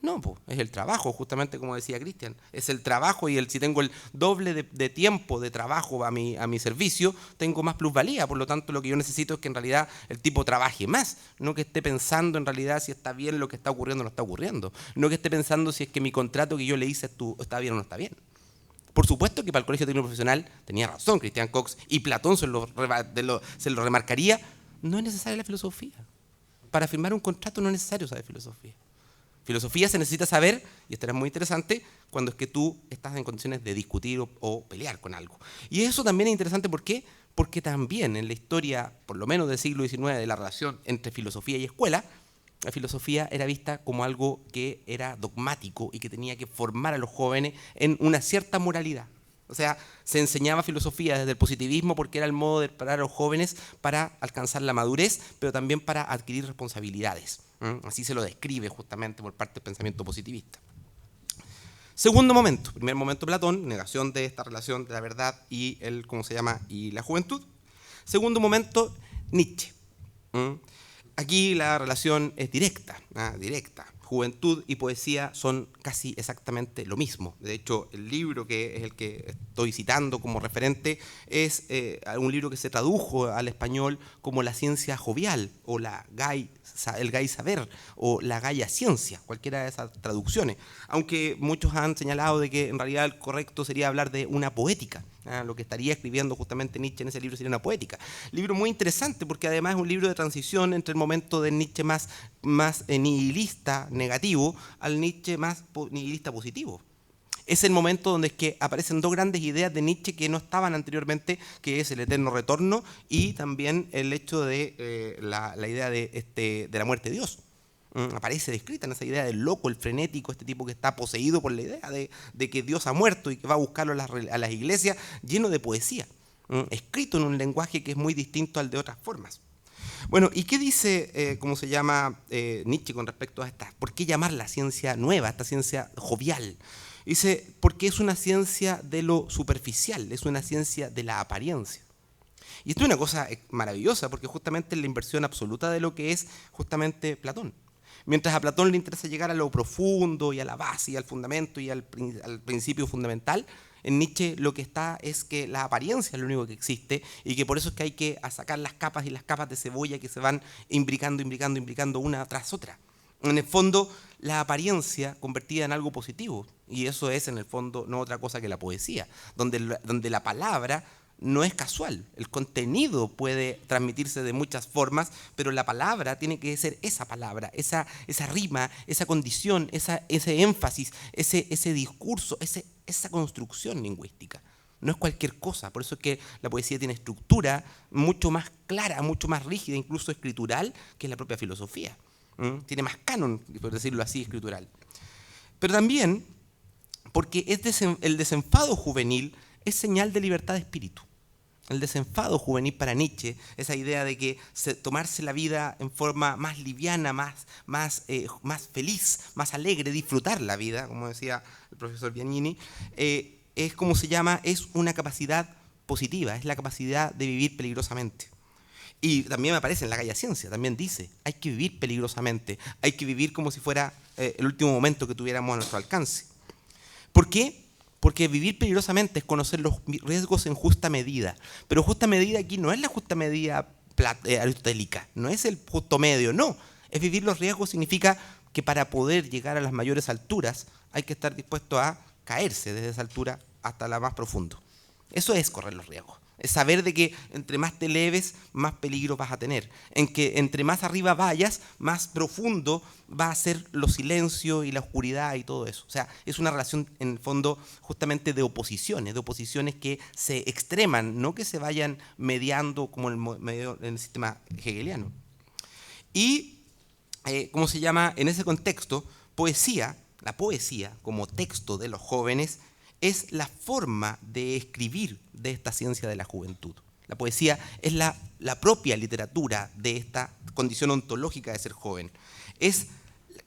No, pues, es el trabajo, justamente como decía Cristian. Es el trabajo y si tengo el doble de tiempo de trabajo a mi servicio, tengo más plusvalía. Por lo tanto, lo que yo necesito es que en realidad el tipo trabaje más, no que esté pensando en realidad si está bien lo que está ocurriendo o no está ocurriendo. No que esté pensando si es que mi contrato que yo le hice está bien o no está bien. Por supuesto que para el Colegio Técnico Profesional tenía razón Christian Cox y Platón se lo remarcaría. No es necesaria la filosofía. Para firmar un contrato no es necesario saber filosofía. Filosofía se necesita saber, y esto era muy interesante, cuando es que tú estás en condiciones de discutir o pelear con algo. Y eso también es interesante, ¿por qué? Porque también en la historia, por lo menos del siglo XIX, de la relación entre filosofía y escuela, la filosofía era vista como algo que era dogmático y que tenía que formar a los jóvenes en una cierta moralidad. O sea, se enseñaba filosofía desde el positivismo porque era el modo de preparar a los jóvenes para alcanzar la madurez, pero también para adquirir responsabilidades. Así se lo describe justamente por parte del pensamiento positivista. Segundo momento, primer momento Platón, negación de esta relación de la verdad y y la juventud. Segundo momento, Nietzsche. Aquí la relación es directa, directa. Juventud y poesía son casi exactamente lo mismo. De hecho, el libro que es el que estoy citando como referente es un libro que se tradujo al español como La ciencia jovial o el gay saber o la gaya ciencia, cualquiera de esas traducciones. Aunque muchos han señalado de que en realidad el correcto sería hablar de una poética. Lo que estaría escribiendo justamente Nietzsche en ese libro sería una poética. Libro muy interesante porque además es un libro de transición entre el momento de Nietzsche más nihilista, negativo, al Nietzsche más nihilista positivo. Es el momento donde es que aparecen dos grandes ideas de Nietzsche que no estaban anteriormente, que es el eterno retorno y también el hecho de la idea de la muerte de Dios. Aparece descrita en esa idea del loco, el frenético, este tipo que está poseído por la idea de que Dios ha muerto y que va a buscarlo a las iglesias, lleno de poesía, escrito en un lenguaje que es muy distinto al de otras formas. Bueno, ¿y qué dice, Nietzsche con respecto a esta? ¿Por qué llamar la ciencia nueva, esta ciencia jovial? Dice, porque es una ciencia de lo superficial, es una ciencia de la apariencia. Y esto es una cosa maravillosa, porque justamente es la inversión absoluta de lo que es justamente Platón. Mientras a Platón le interesa llegar a lo profundo y a la base y al fundamento y al principio fundamental, en Nietzsche lo que está es que la apariencia es lo único que existe y que por eso es que hay que sacar las capas y las capas de cebolla que se van imbricando una tras otra. En el fondo, la apariencia convertida en algo positivo, y eso es en el fondo no otra cosa que la poesía, donde la palabra no es casual. El contenido puede transmitirse de muchas formas, pero la palabra tiene que ser esa palabra, esa rima, esa condición, ese énfasis, ese discurso, esa construcción lingüística. No es cualquier cosa, por eso es que la poesía tiene estructura mucho más clara, mucho más rígida, incluso escritural, que la propia filosofía. Tiene más canon, por decirlo así, escritural. Pero también porque el desenfado juvenil es señal de libertad de espíritu. El desenfado juvenil para Nietzsche, esa idea de que tomarse la vida en forma más liviana, más feliz, más alegre, disfrutar la vida, como decía el profesor Biagnini, es una capacidad positiva, es la capacidad de vivir peligrosamente. Y también me aparece en la Gaia Ciencia, también dice, hay que vivir peligrosamente, hay que vivir como si fuera el último momento que tuviéramos a nuestro alcance. ¿Por qué? Porque vivir peligrosamente es conocer los riesgos en justa medida. Pero justa medida aquí no es la justa medida aristotélica, no es el justo medio, no. Es vivir los riesgos significa que para poder llegar a las mayores alturas hay que estar dispuesto a caerse desde esa altura hasta la más profundo. Eso es correr los riesgos. Es saber de que entre más te eleves, más peligro vas a tener. En que entre más arriba vayas, más profundo va a ser los silencios y la oscuridad y todo eso. O sea, es una relación en el fondo justamente de oposiciones que se extreman, no que se vayan mediando como en el sistema hegeliano. Y, en ese contexto, la poesía como texto de los jóvenes, es la forma de escribir de esta ciencia de la juventud. La poesía es la propia literatura de esta condición ontológica de ser joven. Es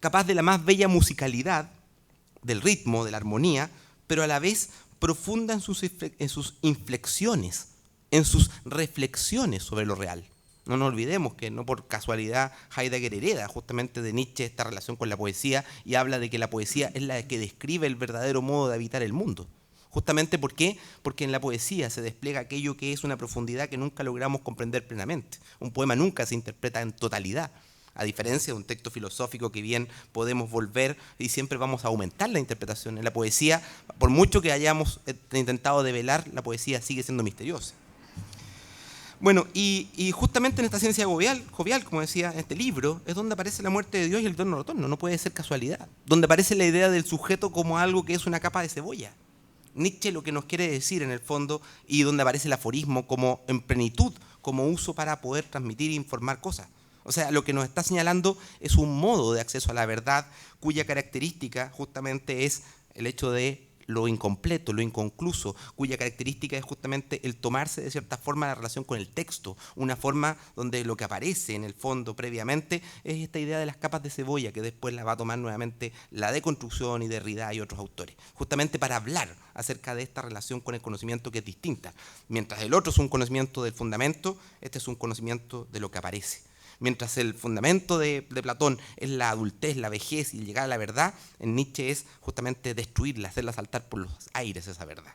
capaz de la más bella musicalidad, del ritmo, de la armonía, pero a la vez profunda en sus inflexiones, en sus reflexiones sobre lo real. No nos olvidemos que no por casualidad Heidegger hereda justamente de Nietzsche esta relación con la poesía y habla de que la poesía es la que describe el verdadero modo de habitar el mundo. Justamente ¿por qué? Porque en la poesía se despliega aquello que es una profundidad que nunca logramos comprender plenamente. Un poema nunca se interpreta en totalidad, a diferencia de un texto filosófico que bien podemos volver y siempre vamos a aumentar la interpretación. En la poesía, por mucho que hayamos intentado develar, la poesía sigue siendo misteriosa. Bueno, y justamente en esta ciencia jovial, como decía, en este libro, es donde aparece la muerte de Dios y el eterno retorno, no puede ser casualidad. Donde aparece la idea del sujeto como algo que es una capa de cebolla. Nietzsche lo que nos quiere decir en el fondo, y donde aparece el aforismo como en plenitud, como uso para poder transmitir e informar cosas. O sea, lo que nos está señalando es un modo de acceso a la verdad cuya característica justamente es el hecho de lo incompleto, lo inconcluso, cuya característica es justamente el tomarse de cierta forma la relación con el texto, una forma donde lo que aparece en el fondo previamente es esta idea de las capas de cebolla que después la va a tomar nuevamente la deconstrucción y Derrida y otros autores, justamente para hablar acerca de esta relación con el conocimiento que es distinta. Mientras el otro es un conocimiento del fundamento, este es un conocimiento de lo que aparece. Mientras el fundamento de Platón es la adultez, la vejez y el llegar a la verdad, en Nietzsche es justamente destruirla, hacerla saltar por los aires esa verdad.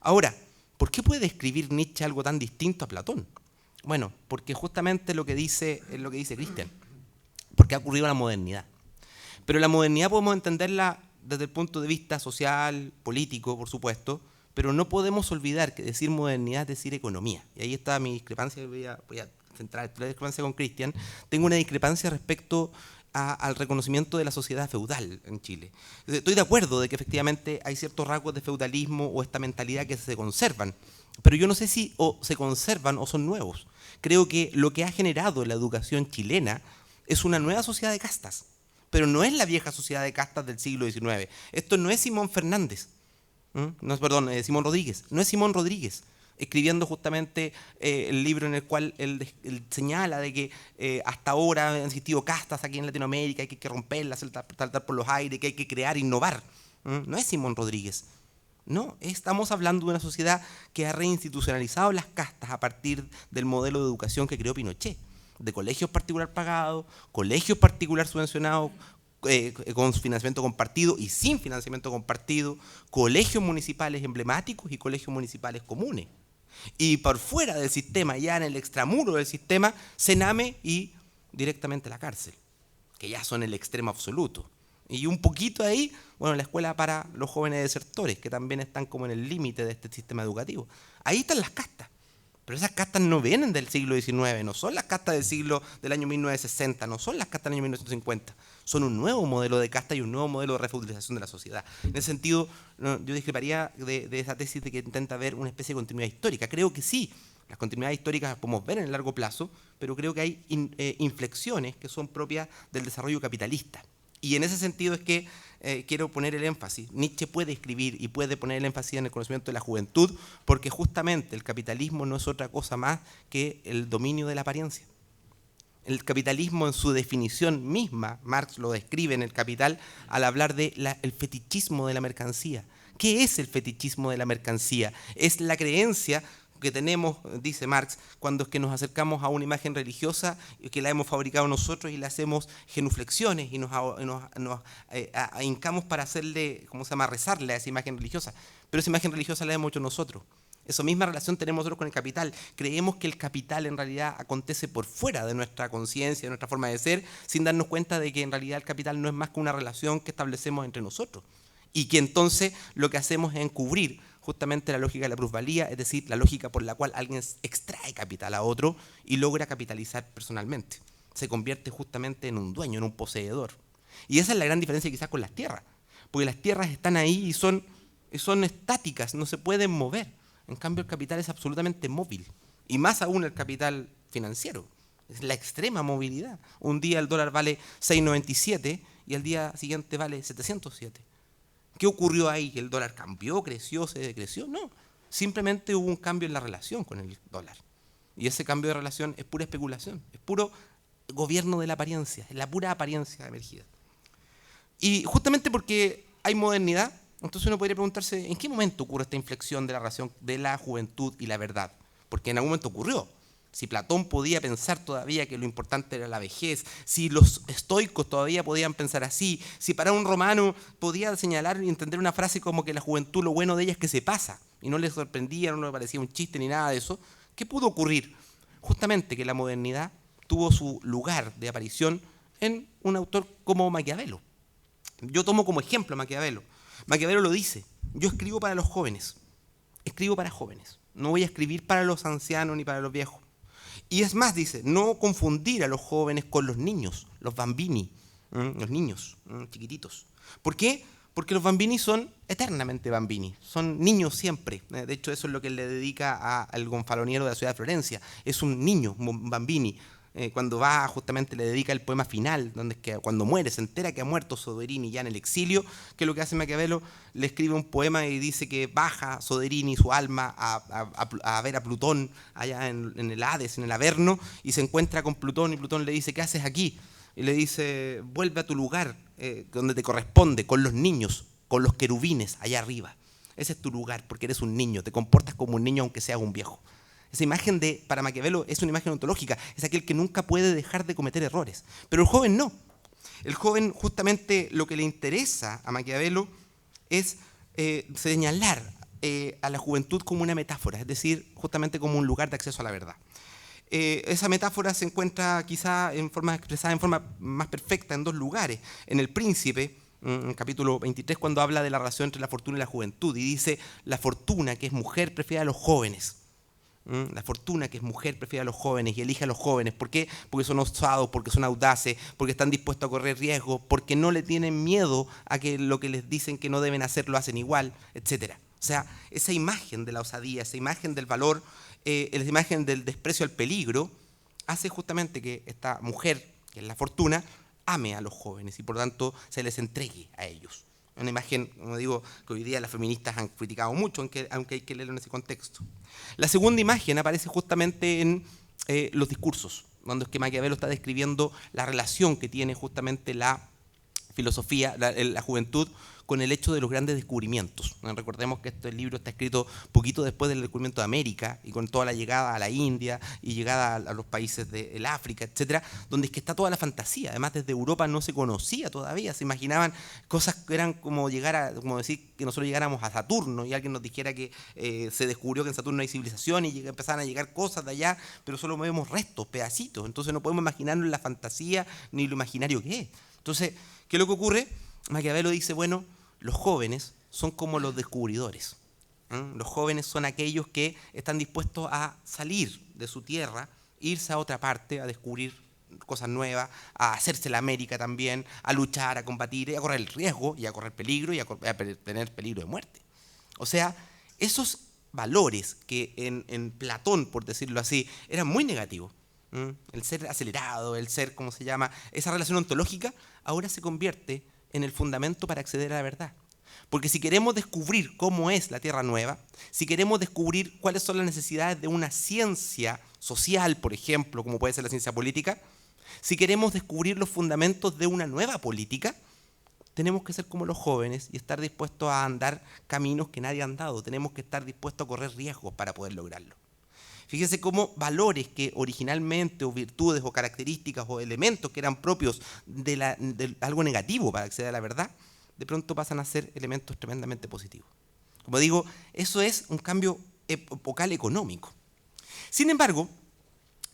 Ahora, ¿por qué puede describir Nietzsche algo tan distinto a Platón? Bueno, porque justamente lo que dice es lo que dice Christian, porque ha ocurrido la modernidad. Pero la modernidad podemos entenderla desde el punto de vista social, político, por supuesto, pero no podemos olvidar que decir modernidad es decir economía. Y ahí está mi discrepancia, voy a centrar la discrepancia con Christian. Tengo una discrepancia respecto al reconocimiento de la sociedad feudal en Chile. Estoy de acuerdo de que efectivamente hay ciertos rasgos de feudalismo o esta mentalidad que se conservan, pero yo no sé si o se conservan o son nuevos. Creo que lo que ha generado la educación chilena es una nueva sociedad de castas, pero no es la vieja sociedad de castas del siglo XIX. Esto no es Simón Fernández, no es, perdón, Simón Rodríguez, no es Simón Rodríguez, escribiendo justamente el libro en el cual él señala de que hasta ahora han existido castas aquí en Latinoamérica, que hay que romperlas, saltar por los aires, que hay que crear, innovar. No es Simón Rodríguez. No, estamos hablando de una sociedad que ha reinstitucionalizado las castas a partir del modelo de educación que creó Pinochet, de colegios particular pagados, colegios particular subvencionados, con financiamiento compartido y sin financiamiento compartido, colegios municipales emblemáticos y colegios municipales comunes. Y por fuera del sistema, ya en el extramuro del sistema, Sename y directamente la cárcel, que ya son el extremo absoluto. Y un poquito ahí, bueno, la escuela para los jóvenes desertores, que también están como en el límite de este sistema educativo. Ahí están las castas. Pero esas castas no vienen del siglo XIX, no son las castas del año 1960, no son las castas del año 1950. Son un nuevo modelo de casta y un nuevo modelo de refeudalización de la sociedad. En ese sentido, yo discreparía de esa tesis de que intenta ver una especie de continuidad histórica. Creo que sí, las continuidades históricas las podemos ver en el largo plazo, pero creo que hay inflexiones que son propias del desarrollo capitalista. Y en ese sentido es que quiero poner el énfasis. Nietzsche puede escribir y puede poner el énfasis en el conocimiento de la juventud, porque justamente el capitalismo no es otra cosa más que el dominio de la apariencia. El capitalismo en su definición misma, Marx lo describe en El Capital al hablar de el fetichismo de la mercancía. ¿Qué es el fetichismo de la mercancía? Es la creencia que tenemos, dice Marx, cuando es que nos acercamos a una imagen religiosa que la hemos fabricado nosotros y le hacemos genuflexiones y nos hincamos para hacerle, ¿cómo se llama?, rezarle a esa imagen religiosa. Pero esa imagen religiosa la hemos hecho nosotros. Esa misma relación tenemos nosotros con el capital. Creemos que el capital en realidad acontece por fuera de nuestra conciencia, de nuestra forma de ser, sin darnos cuenta de que en realidad el capital no es más que una relación que establecemos entre nosotros. Y que entonces lo que hacemos es encubrir justamente la lógica de la plusvalía, es decir, la lógica por la cual alguien extrae capital a otro y logra capitalizar personalmente. Se convierte justamente en un dueño, en un poseedor. Y esa es la gran diferencia quizás con las tierras, porque las tierras están ahí y son estáticas, no se pueden mover. En cambio, el capital es absolutamente móvil, y más aún el capital financiero. Es la extrema movilidad. Un día el dólar vale 6,97 y al día siguiente vale 707. ¿Qué ocurrió ahí? ¿El dólar cambió, creció, se decreció? No, simplemente hubo un cambio en la relación con el dólar. Y ese cambio de relación es pura especulación, es puro gobierno de la apariencia, es la pura apariencia emergida. Y justamente porque hay modernidad, entonces uno podría preguntarse, ¿en qué momento ocurre esta inflexión de la relación de la juventud y la verdad? Porque en algún momento ocurrió. Si Platón podía pensar todavía que lo importante era la vejez, si los estoicos todavía podían pensar así, si para un romano podía señalar y entender una frase como que la juventud, lo bueno de ella es que se pasa, y no le sorprendía, no le parecía un chiste ni nada de eso, ¿qué pudo ocurrir? Justamente que la modernidad tuvo su lugar de aparición en un autor como Maquiavelo. Yo tomo como ejemplo a Maquiavelo. Maquiavelo lo dice: yo escribo para los jóvenes, escribo para jóvenes, no voy a escribir para los ancianos ni para los viejos. Y es más, dice, no confundir a los jóvenes con los niños, los bambini, los niños chiquititos. ¿Por qué? Porque los bambini son eternamente bambini, son niños siempre. De hecho, eso es lo que él le dedica al gonfaloniero de la ciudad de Florencia. Es un niño, un bambini. Cuando va, justamente le dedica el poema final, donde es que cuando muere, se entera que ha muerto Soderini ya en el exilio, que es lo que hace Maquiavelo, le escribe un poema y dice que baja Soderini, su alma, a ver a Plutón allá en el Hades, en el Averno, y se encuentra con Plutón, y Plutón le dice: ¿qué haces aquí? Y le dice: vuelve a tu lugar, donde te corresponde, con los niños, con los querubines, allá arriba. Ese es tu lugar, porque eres un niño, te comportas como un niño aunque seas un viejo. Esa imagen para Maquiavelo es una imagen ontológica, es aquel que nunca puede dejar de cometer errores. Pero el joven no. El joven, justamente, lo que le interesa a Maquiavelo es señalar a la juventud como una metáfora, es decir, justamente como un lugar de acceso a la verdad. Esa metáfora se encuentra quizá expresada en forma más perfecta en dos lugares. En El Príncipe, en el capítulo 23, cuando habla de la relación entre la fortuna y la juventud, y dice: la fortuna, que es mujer, prefiere a los jóvenes. La fortuna, que es mujer, prefiere a los jóvenes y elige a los jóvenes. ¿Por qué? Porque son osados, porque son audaces, porque están dispuestos a correr riesgos, porque no le tienen miedo a que lo que les dicen que no deben hacer lo hacen igual, etc. O sea, esa imagen de la osadía, esa imagen del valor, esa imagen del desprecio al peligro, hace justamente que esta mujer, que es la fortuna, ame a los jóvenes y por lo tanto se les entregue a ellos. Una imagen, como digo, que hoy día las feministas han criticado mucho, aunque hay que leerlo en ese contexto. La segunda imagen aparece justamente en los discursos, donde es que Maquiavelo está describiendo la relación que tiene justamente la filosofía, la juventud, con el hecho de los grandes descubrimientos. Recordemos que este libro está escrito poquito después del descubrimiento de América y con toda la llegada a la India y llegada a los países del África, etcétera, donde es que está toda la fantasía. Además, desde Europa no se conocía todavía, se imaginaban cosas que eran como como decir que nosotros llegáramos a Saturno y alguien nos dijera que se descubrió que en Saturno hay civilización y empezaban a llegar cosas de allá, pero solo vemos restos, pedacitos. Entonces no podemos imaginarnos la fantasía ni lo imaginario que es. Entonces, ¿qué es lo que ocurre? Maquiavelo dice: bueno, los jóvenes son como los descubridores. Los jóvenes son aquellos que están dispuestos a salir de su tierra, irse a otra parte, a descubrir cosas nuevas, a hacerse la América también, a luchar, a combatir, y a correr el riesgo, y a correr peligro, y a tener peligro de muerte. O sea, esos valores que en Platón, por decirlo así, eran muy negativos, el ser acelerado, el ser, ¿cómo se llama? Esa relación ontológica ahora se convierte en el fundamento para acceder a la verdad. Porque si queremos descubrir cómo es la Tierra Nueva, si queremos descubrir cuáles son las necesidades de una ciencia social, por ejemplo, como puede ser la ciencia política, si queremos descubrir los fundamentos de una nueva política, tenemos que ser como los jóvenes y estar dispuestos a andar caminos que nadie ha andado. Tenemos que estar dispuestos a correr riesgos para poder lograrlo. Fíjese cómo valores que originalmente, o virtudes, o características, o elementos que eran propios de algo negativo para acceder a la verdad, de pronto pasan a ser elementos tremendamente positivos. Como digo, eso es un cambio epocal económico. Sin embargo,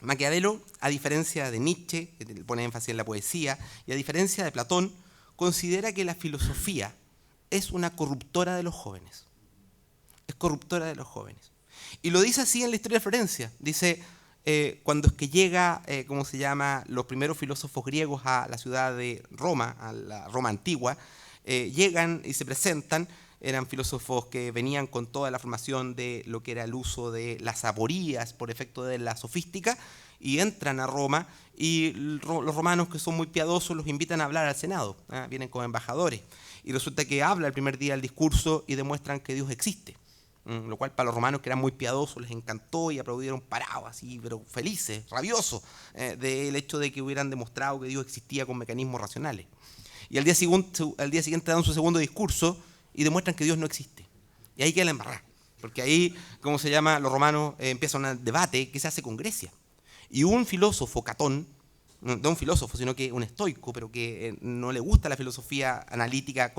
Maquiavelo, a diferencia de Nietzsche, que pone énfasis en la poesía, y a diferencia de Platón, considera que la filosofía es una corruptora de los jóvenes. Es corruptora de los jóvenes. Y lo dice así en la historia de Florencia. Dice, cuando es que llega, ¿cómo se llama?, los primeros filósofos griegos a la ciudad de Roma, a la Roma antigua, llegan y se presentan. Eran filósofos que venían con toda la formación de lo que era el uso de las aporías por efecto de la sofística, y entran a Roma, y los romanos, que son muy piadosos, los invitan a hablar al Senado. Vienen como embajadores. Y resulta que habla el primer día el discurso y demuestran que Dios existe. Lo cual para los romanos, que eran muy piadosos, les encantó y aplaudieron parados, así, pero felices, rabiosos, del hecho de que hubieran demostrado que Dios existía con mecanismos racionales. Y al día siguiente dan su segundo discurso y demuestran que Dios no existe. Y ahí queda la embarrada, porque ahí, ¿cómo se llama?, los romanos empiezan un debate que se hace con Grecia. Y un filósofo, Catón, no un filósofo, sino que un estoico, pero que no le gusta la filosofía analítica